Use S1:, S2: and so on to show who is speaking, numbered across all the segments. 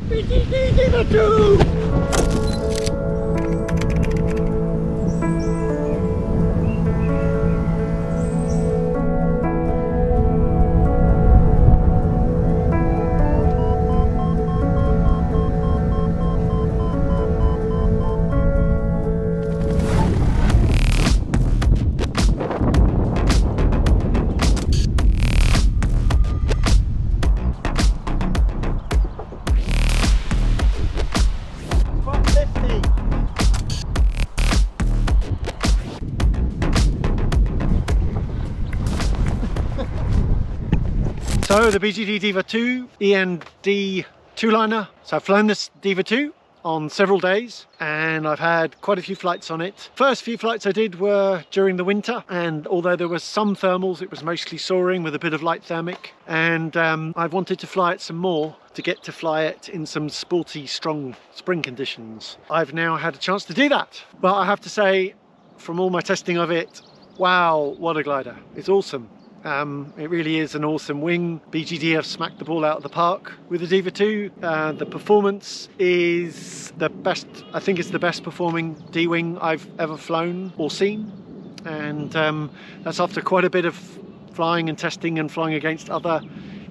S1: BGD DIVA 2! So the BGD DIVA 2 END two-liner. So I've flown this DIVA 2 on several days and I've had quite a few flights on it. First few flights I did were during the winter, and although there was some thermals, it was mostly soaring with a bit of light thermic, and I've wanted to fly it some more to get to fly it in some sporty, strong spring conditions. I've now had a chance to do that, but I have to say, from all my testing of it, wow, what a glider. It's awesome. It really is an awesome wing. BGD have smacked the ball out of the park with the DIVA 2. The performance is the best, I think it's the best performing D-wing I've ever flown or seen, and that's after quite a bit of flying and testing and flying against other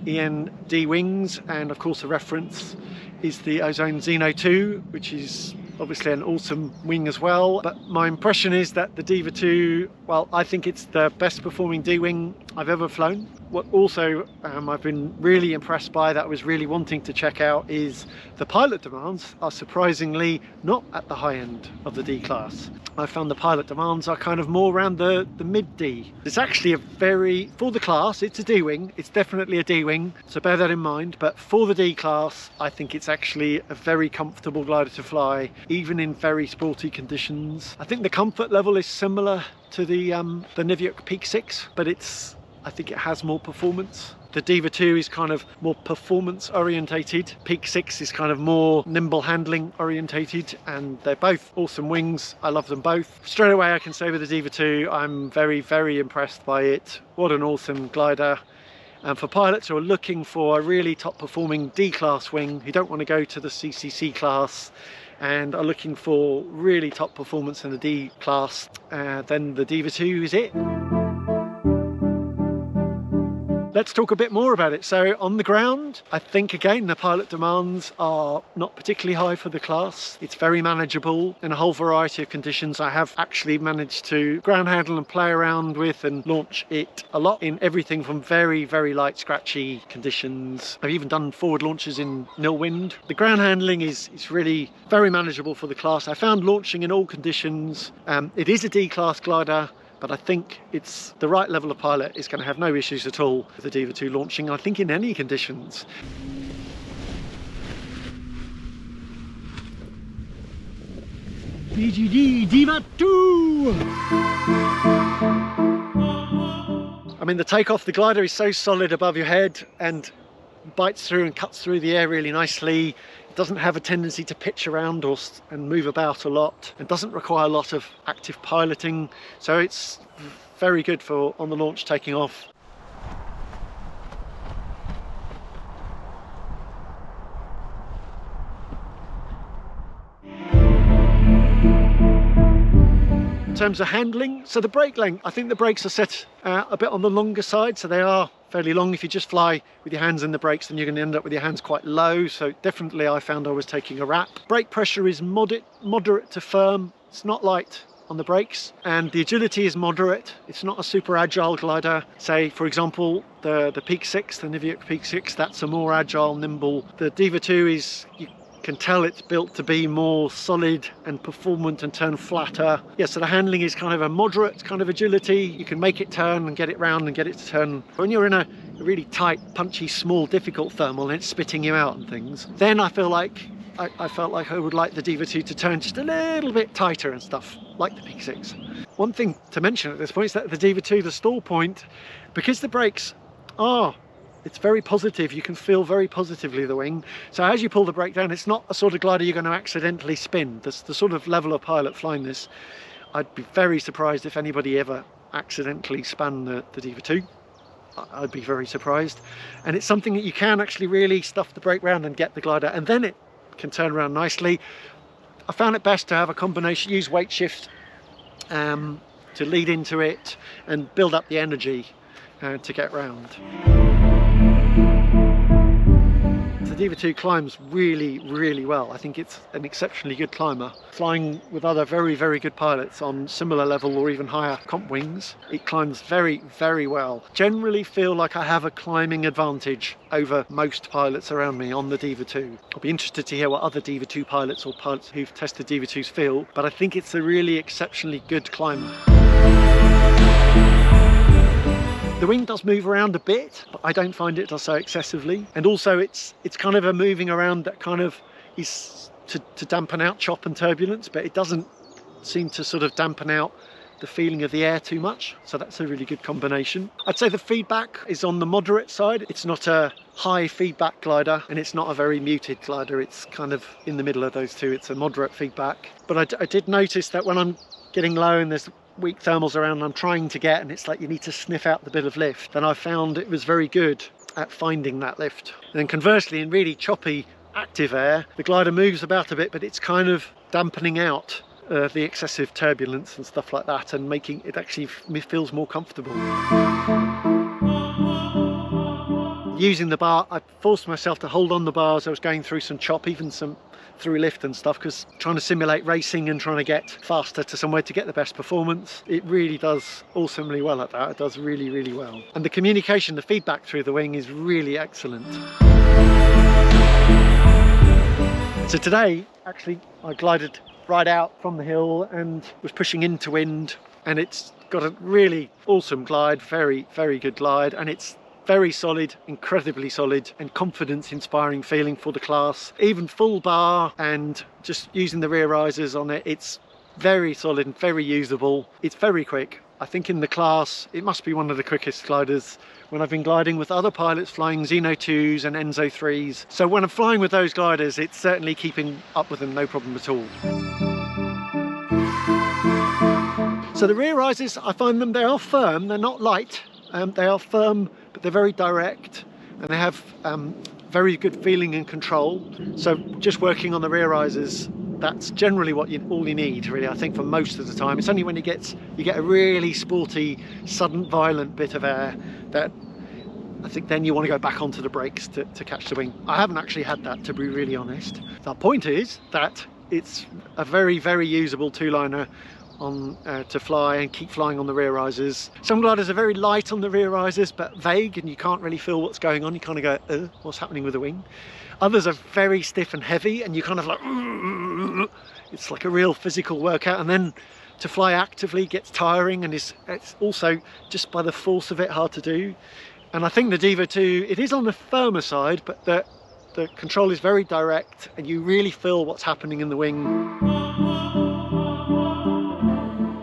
S1: END wings. And of course the reference is the Ozone Xeno 2, which is obviously an awesome wing as well. But my impression is that the DIVA 2, well, I think it's the best performing D-wing I've ever flown. What also I've been really impressed by, that I was really wanting to check out, is the pilot demands are surprisingly not at the high end of the D class. I found the pilot demands are kind of more around the mid-D. It's actually a very, for the class, it's a D-wing, it's definitely a D-wing, so bear that in mind, but for the D class, I think it's actually a very comfortable glider to fly, even in very sporty conditions. I think the comfort level is similar to the Niviuk Peak 6, but I think it has more performance. The DIVA 2 is kind of more performance orientated. Peak 6 is kind of more nimble handling orientated, and they're both awesome wings. I love them both. Straight away I can say with the DIVA 2, I'm very, very impressed by it. What an awesome glider. And for pilots who are looking for a really top performing D class wing, who don't want to go to the CCC class and are looking for really top performance in the D class, then the DIVA 2 is it. Let's talk a bit more about it. So on the ground, I think again the pilot demands are not particularly high for the class. It's very manageable in a whole variety of conditions. I have actually managed to ground handle and play around with and launch it a lot in everything from very, very light scratchy conditions. I've even done forward launches in nil wind. The ground handling is really very manageable for the class. I found launching in all conditions. It is a D class glider, but I think it's the right level of pilot is going to have no issues at all with the DIVA 2 launching, I think, in any conditions. BGD DIVA 2! I mean, the takeoff, the glider is so solid above your head and bites through and cuts through the air really nicely. It doesn't have a tendency to pitch around and move about a lot, and doesn't require a lot of active piloting, so it's very good for on the launch taking off. In terms of handling, so the brake length, I think the brakes are set a bit on the longer side, so they are fairly long. If you just fly with your hands in the brakes, then you're going to end up with your hands quite low, so definitely I found I was taking a wrap. Brake pressure is moderate to firm. It's not light on the brakes, and the agility is moderate. It's not a super agile glider. Say for example the Peak 6, the Niviuk Peak 6, that's a more agile, nimble. The DIVA 2 is, you can tell it's built to be more solid and performant and turn flatter. Yeah, so the handling is kind of a moderate kind of agility. You can make it turn and get it round and get it to turn. When you're in a really tight, punchy, small, difficult thermal and it's spitting you out and things, then I feel like I felt like I would like the DIVA 2 to turn just a little bit tighter and stuff, like the Peak 6. One thing to mention at this point is that the DIVA 2, the stall point, because the brakes are, it's very positive, you can feel very positively the wing. So as you pull the brake down, it's not a sort of glider you're going to accidentally spin. That's the sort of level of pilot flying this. I'd be very surprised if anybody ever accidentally spun the DIVA 2. I'd be very surprised. And it's something that you can actually really stuff the brake round and get the glider, and then it can turn around nicely. I found it best to have a combination, use weight shift to lead into it and build up the energy to get round. The Diva 2 climbs really, really well. I think it's an exceptionally good climber. Flying with other very, very good pilots on similar level or even higher comp wings, it climbs very, very well. Generally feel like I have a climbing advantage over most pilots around me on the Diva 2. I'll be interested to hear what other Diva 2 pilots or pilots who've tested Diva 2s feel, but I think it's a really exceptionally good climber. The wing does move around a bit, but I don't find it does so excessively. And also it's kind of a moving around that kind of is to dampen out chop and turbulence, but it doesn't seem to sort of dampen out the feeling of the air too much. So that's a really good combination. I'd say the feedback is on the moderate side. It's not a high feedback glider and it's not a very muted glider. It's kind of in the middle of those two. It's a moderate feedback. But I did notice that when I'm getting low and there's weak thermals around and I'm trying to get, and it's like you need to sniff out the bit of lift, then I found it was very good at finding that lift. And then conversely, in really choppy active air, the glider moves about a bit, but it's kind of dampening out the excessive turbulence and stuff like that, and making it actually feels more comfortable. Using the bar, I forced myself to hold on the bar as I was going through some chop, even some through lift and stuff, because trying to simulate racing and trying to get faster to somewhere to get the best performance, it really does awesomely well at that. It does really, really well. And the communication, the feedback through the wing is really excellent. So today, actually, I glided right out from the hill and was pushing into wind, and it's got a really awesome glide, very, very good glide, and it's very solid, incredibly solid, and confidence inspiring feeling for the class. Even full bar and just using the rear risers on it, it's very solid and very usable. It's very quick. I think in the class it must be one of the quickest gliders when I've been gliding with other pilots flying Xeno 2s and Enzo 3s. So when I'm flying with those gliders, it's certainly keeping up with them, no problem at all. So the rear risers, I find them, they are firm, they're not light. They are firm, but they're very direct, and they have very good feeling and control. So just working on the rear risers, that's generally what all you need, really, I think, for most of the time. It's only when you get a really sporty, sudden, violent bit of air that I think then you want to go back onto the brakes to catch the wing. I haven't actually had that, to be really honest. The point is that it's a very, very usable two-liner to fly and keep flying on the rear risers. Some gliders are very light on the rear risers but vague, and you can't really feel what's going on. You kind of go, what's happening with the wing? Others are very stiff and heavy, and you kind of like, it's like a real physical workout. And then to fly actively gets tiring, and it's also, just by the force of it, hard to do. And I think the Diva 2, it is on the firmer side, but the control is very direct, and you really feel what's happening in the wing.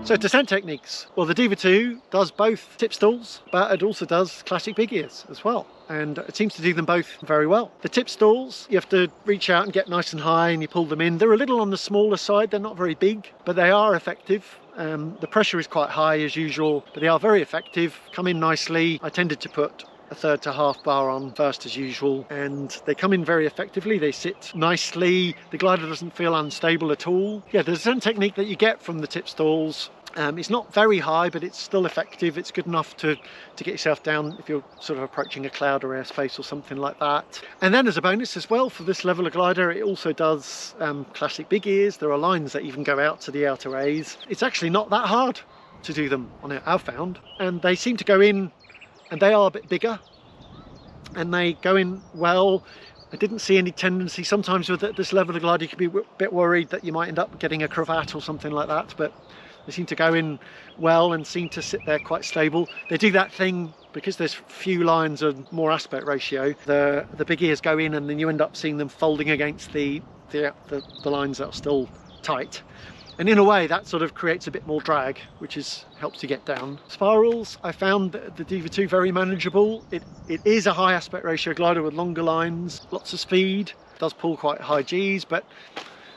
S1: So descent techniques. Well, the Diva 2 does both tip stalls, but it also does classic big ears as well. And it seems to do them both very well. The tip stalls, you have to reach out and get nice and high, and you pull them in. They're a little on the smaller side. They're not very big, but they are effective. The pressure is quite high as usual, but they are very effective, come in nicely. I tended to put a third to half bar on first as usual, and they come in very effectively. They sit nicely. The glider doesn't feel unstable at all. Yeah, the descent technique that you get from the tip stalls, it's not very high, but it's still effective. It's good enough to get yourself down if you're sort of approaching a cloud or airspace or something like that. And then as a bonus as well, for this level of glider, it also does classic big ears. There are lines that even go out to the outer A's. It's actually not that hard to do them on it, I've found. And they seem to go in, and they are a bit bigger, and they go in well. I didn't see any tendency. Sometimes with this level of glider you can be a bit worried that you might end up getting a cravat or something like that, but they seem to go in well and seem to sit there quite stable. They do that thing, because there's few lines and more aspect ratio, the big ears go in, and then you end up seeing them folding against the lines that are still tight. And in a way that sort of creates a bit more drag, which helps you get down. Spirals, I found the Diva 2 very manageable. It is a high aspect ratio glider with longer lines, lots of speed. It does pull quite high Gs, but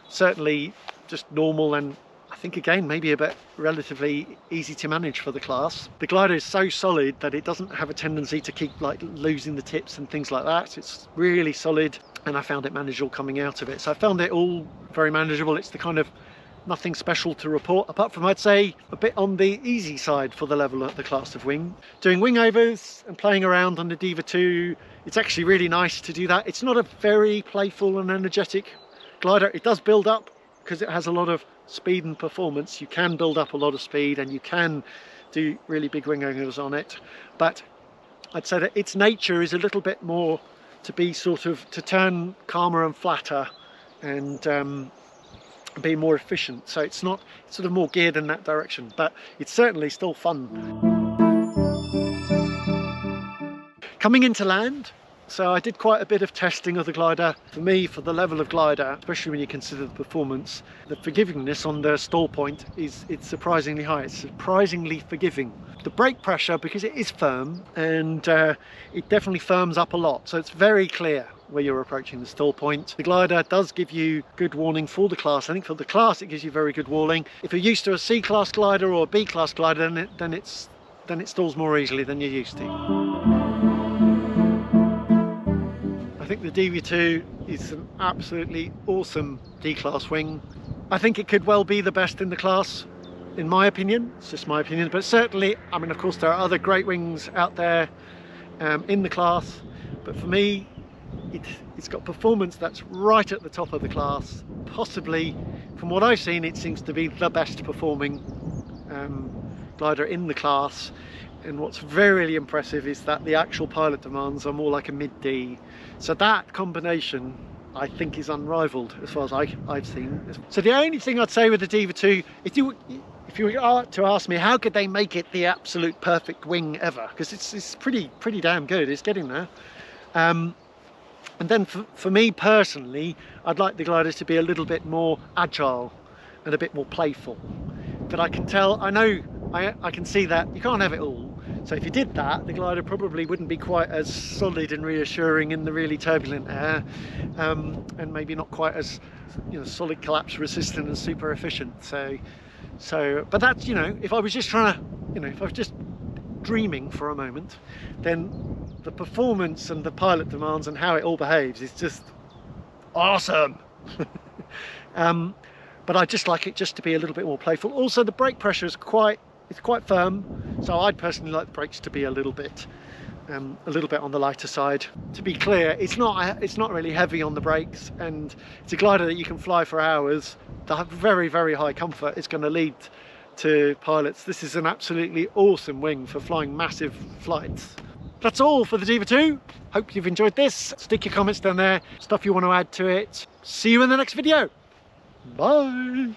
S1: certainly just normal, and I think again maybe a bit relatively easy to manage for the class. The glider is so solid that it doesn't have a tendency to keep like losing the tips and things like that. It's really solid, and I found it manageable coming out of it. So I found it all very manageable. It's the kind of nothing special to report, apart from, I'd say, a bit on the easy side for the level of the class of wing. Doing wing overs and playing around on the Diva 2, it's actually really nice to do that. It's not a very playful and energetic glider. It does build up because it has a lot of speed and performance. You can build up a lot of speed and you can do really big wing overs on it, but I'd say that its nature is a little bit more to be sort of, to turn calmer and flatter and be more efficient. So it's not, it's sort of more geared in that direction, but it's certainly still fun. Coming into land, so I did quite a bit of testing of the glider. For me, for the level of glider, especially when you consider the performance, the forgivingness on the stall point it's surprisingly high. It's surprisingly forgiving. The brake pressure, because it is firm, and it definitely firms up a lot, so it's very clear where you're approaching the stall point. The glider does give you good warning for the class. I think for the class it gives you very good warning. If you're used to a C-class glider or a B-class glider, then it stalls more easily than you're used to. I think the Diva 2 is an absolutely awesome D-class wing. I think it could well be the best in the class, in my opinion. It's just my opinion, but certainly, I mean, of course there are other great wings out there in the class, but for me it's got performance that's right at the top of the class. Possibly, from what I've seen, it seems to be the best performing glider in the class. And what's very impressive is that the actual pilot demands are more like a mid-D. So that combination, I think, is unrivaled as far as I've seen. So the only thing I'd say with the Diva 2, if you were to ask me how could they make it the absolute perfect wing ever, because it's pretty damn good, it's getting there. And then for me personally, I'd like the gliders to be a little bit more agile and a bit more playful. But I can tell, I know, I can see that you can't have it all. So if you did that, the glider probably wouldn't be quite as solid and reassuring in the really turbulent air, and maybe not quite as, you know, solid collapse resistant and super efficient. So, but that's, you know, if I was just trying to, you know, if I was just dreaming for a moment, then the performance and the pilot demands and how it all behaves is just awesome. But I just like it just to be a little bit more playful. Also, the brake pressure is quite firm, so I'd personally like the brakes to be a little bit on the lighter side. To be clear, it's not really heavy on the brakes, and it's a glider that you can fly for hours. They have very high comfort. It's going to lead to pilots. This is an absolutely awesome wing for flying massive flights. That's all for the Diva 2. Hope you've enjoyed this. Stick your comments down there, stuff you want to add to it. See you in the next video. Bye.